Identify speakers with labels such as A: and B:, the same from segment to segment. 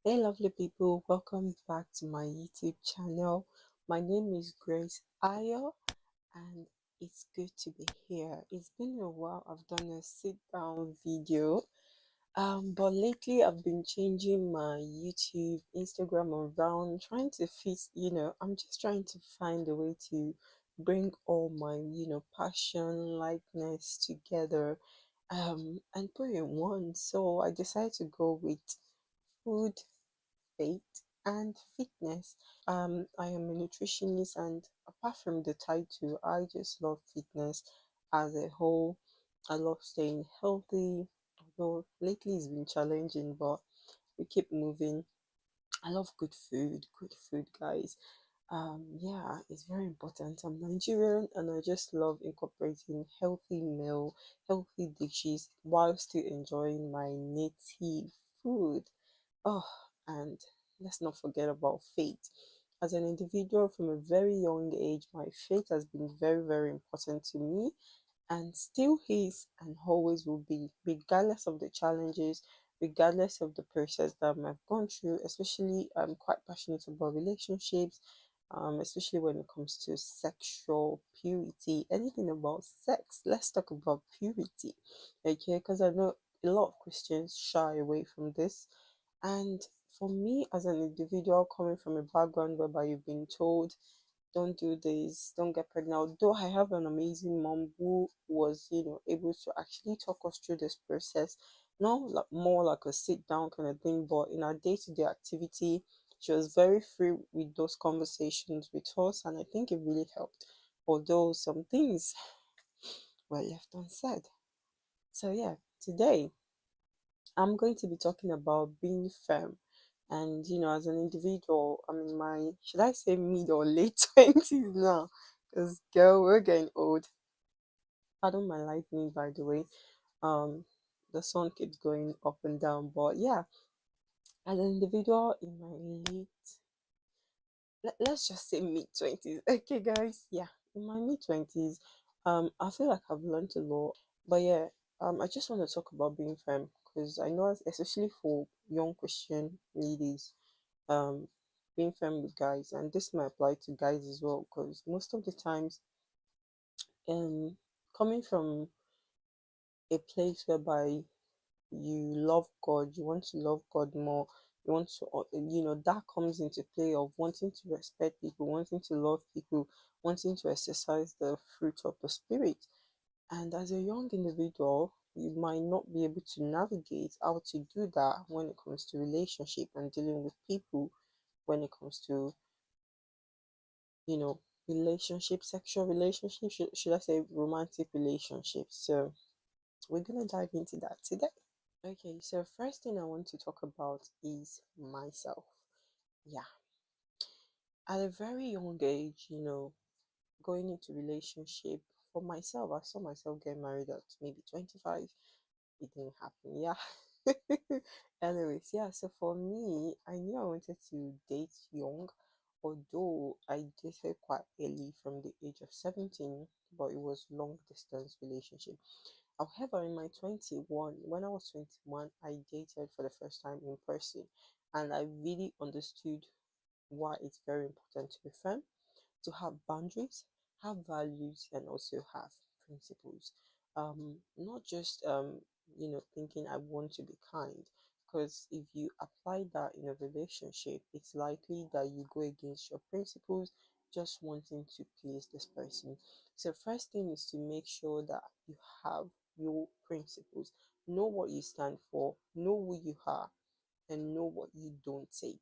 A: Hey, lovely people, welcome back to my YouTube channel. My name is Grace Ayo, and it's good to be here. It's been a while I've done a sit down video, but lately I've been changing my YouTube, Instagram around, trying to fit, I'm just trying to find a way to bring all my, passion, likeness together, and put in one. So I decided to go with food, faith, and fitness. I am a nutritionist, and apart from the title, I just love fitness as a whole. I love staying healthy, although lately it's been challenging, but we keep moving. I love good food, guys. Yeah, it's very important. I'm Nigerian, and I just love incorporating healthy meal, healthy dishes while still enjoying my native food. Oh, and let's not forget about faith. As an individual from a very young age, my faith has been very, very important to me and still is and always will be, regardless of the challenges, regardless of the process that I've gone through. Especially, I'm quite passionate about relationships, especially when it comes to sexual purity. Anything about sex, let's talk about purity, okay? Because I know a lot of Christians shy away from this, and for me, as an individual coming from a background whereby you've been told, don't do this, don't get pregnant. Although I have an amazing mom who was, able to actually talk us through this process, not like, more like a sit down kind of thing, but in our day to day activity, she was very free with those conversations with us, and I think it really helped. Although some things were left unsaid. So, yeah, today I'm going to be talking about being firm. And as an individual, I'm in my, should I say, mid or late 20s now? Because, girl, we're getting old. Pardon my lightning, by the way. Um, the sun keeps going up and down. But yeah, as an individual in my let's just say mid 20s. Okay, guys. Yeah, in my mid 20s, I feel like I've learned a lot. But yeah, I just want to talk about being firm because I know, especially for young Christian ladies, um, being firm with guys, and this might apply to guys as well because most of the times, coming from a place whereby you love God, you want to love God more, you want to, that comes into play of wanting to respect people, wanting to love people, wanting to exercise the fruit of the Spirit. And as a young individual, you might not be able to navigate how to do that when it comes to relationship and dealing with people, when it comes to, you know, relationship, sexual relationships, should I say romantic relationships. So we're gonna dive into that today. Okay, so first thing I want to talk about is myself. Yeah, at a very young age, going into relationship for myself, I saw myself get married at maybe 25. It didn't happen. Yeah. Anyways, yeah, so for me, I knew I wanted to date young, although I dated quite early from the age of 17, but it was long distance relationship. However, in my 21, when I was 21, I dated for the first time in person, and I really understood why it's very important to be firm, to have boundaries, have values, and also have principles. Not just thinking I want to be kind, because if you apply that in a relationship, it's likely that you go against your principles, just wanting to please this person. So first thing is to make sure that you have your principles, know what you stand for, know who you are, and know what you don't take.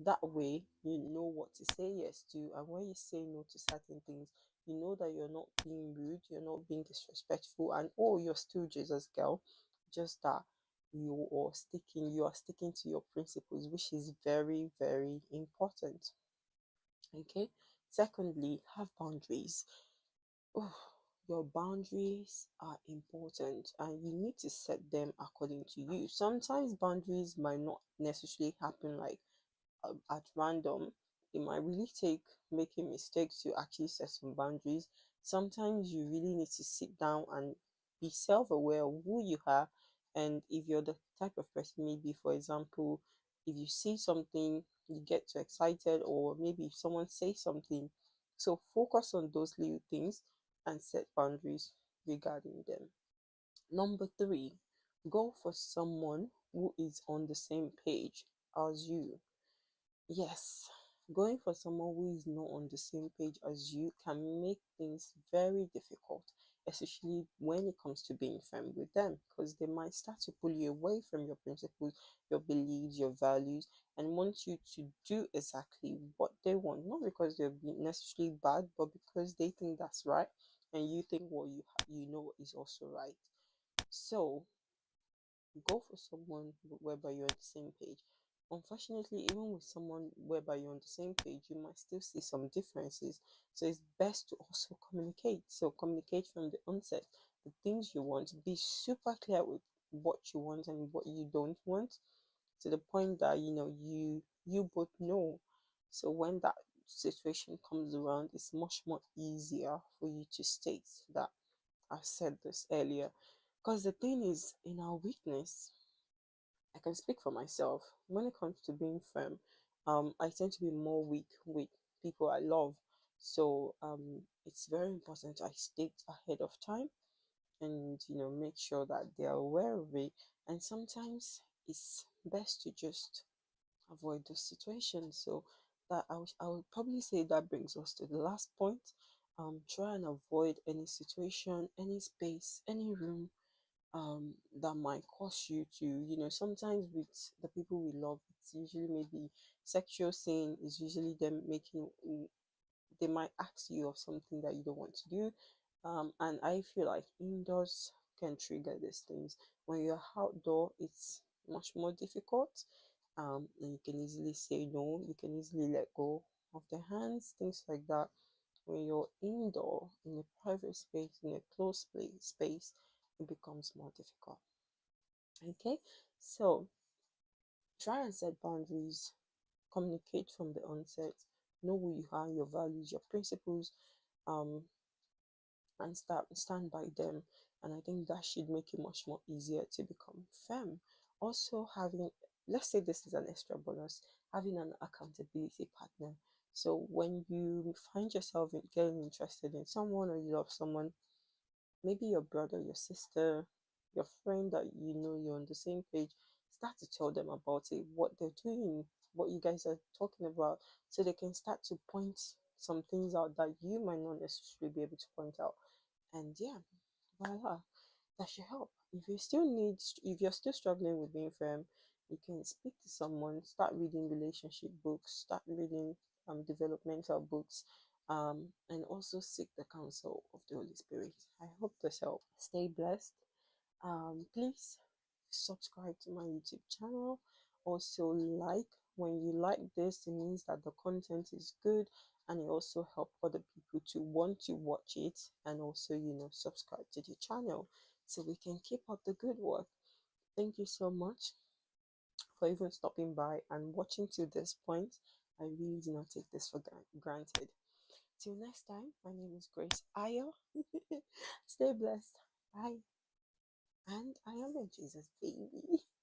A: That way, you know what to say yes to, and when you say no to certain things, you know that you're not being rude, you're not being disrespectful, and oh, you're still Jesus girl. Just that you are sticking to your principles, which is very, very important. Okay. Secondly, have boundaries. Oh, your boundaries are important and you need to set them according to you. Sometimes boundaries might not necessarily happen like at random. It might really take making mistakes to actually set some boundaries. Sometimes you really need to sit down and be self aware of who you are. And if you're the type of person, maybe for example, If you see something, you get too excited, or maybe if someone says something. So focus on those little things and set boundaries regarding them. Number three, go for someone who is on the same page as you. Yes, going for someone who is not on the same page as you can make things very difficult, especially when it comes to being firm with them, because they might start to pull you away from your principles, your beliefs, your values, and want you to do exactly what they want, not because they're being necessarily bad, but because they think that's right, and you think what you know is also right. So go for someone whereby you're on the same page. Unfortunately, even with someone whereby you're on the same page, you might still see some differences. So it's best to also communicate. So communicate from the onset the things you want. Be super clear with what you want and what you don't want, to the point that you both know. So when that situation comes around, it's much more easier for you to state that I said this earlier. Because the thing is, in our weakness, I can speak for myself. When it comes to being firm, I tend to be more weak with people I love. So it's very important I state ahead of time, and make sure that they are aware of it. And sometimes it's best to just avoid those situations. So that I would probably say that brings us to the last point. Try and avoid any situation, any space, any room that might cause you to, sometimes with the people we love, it's usually maybe sexual sin is usually them making, they might ask you of something that you don't want to do. And I feel like indoors can trigger these things. When you're outdoor, it's much more difficult. And you can easily say no, you can easily let go of the hands, things like that. When you're indoor in a private space, in a closed space, it becomes more difficult. Okay, so try and set boundaries, communicate from the onset, know who you are, your values, your principles, um, and stand by them. And I think that should make it much more easier to become firm. Also, having, let's say this is an extra bonus, having an accountability partner. So when you find yourself getting interested in someone, or you love someone, maybe your brother, your sister, your friend that you're on the same page, start to tell them about it, what they're doing, what you guys are talking about, so they can start to point some things out that you might not necessarily be able to point out. And yeah, voila, that should help. If you're still struggling with being firm, you can speak to someone, start reading relationship books, start reading developmental books, and also seek the counsel of the Holy Spirit. I hope this helps. Stay blessed. Please subscribe to my YouTube channel. Also, when you like this, it means that the content is good, and it also help other people to want to watch it, and also subscribe to the channel so we can keep up the good work. Thank you so much for even stopping by and watching to this point. I really do not take this for granted. Till next time, my name is Grace Ayo. Stay blessed. Bye. And I am a Jesus baby.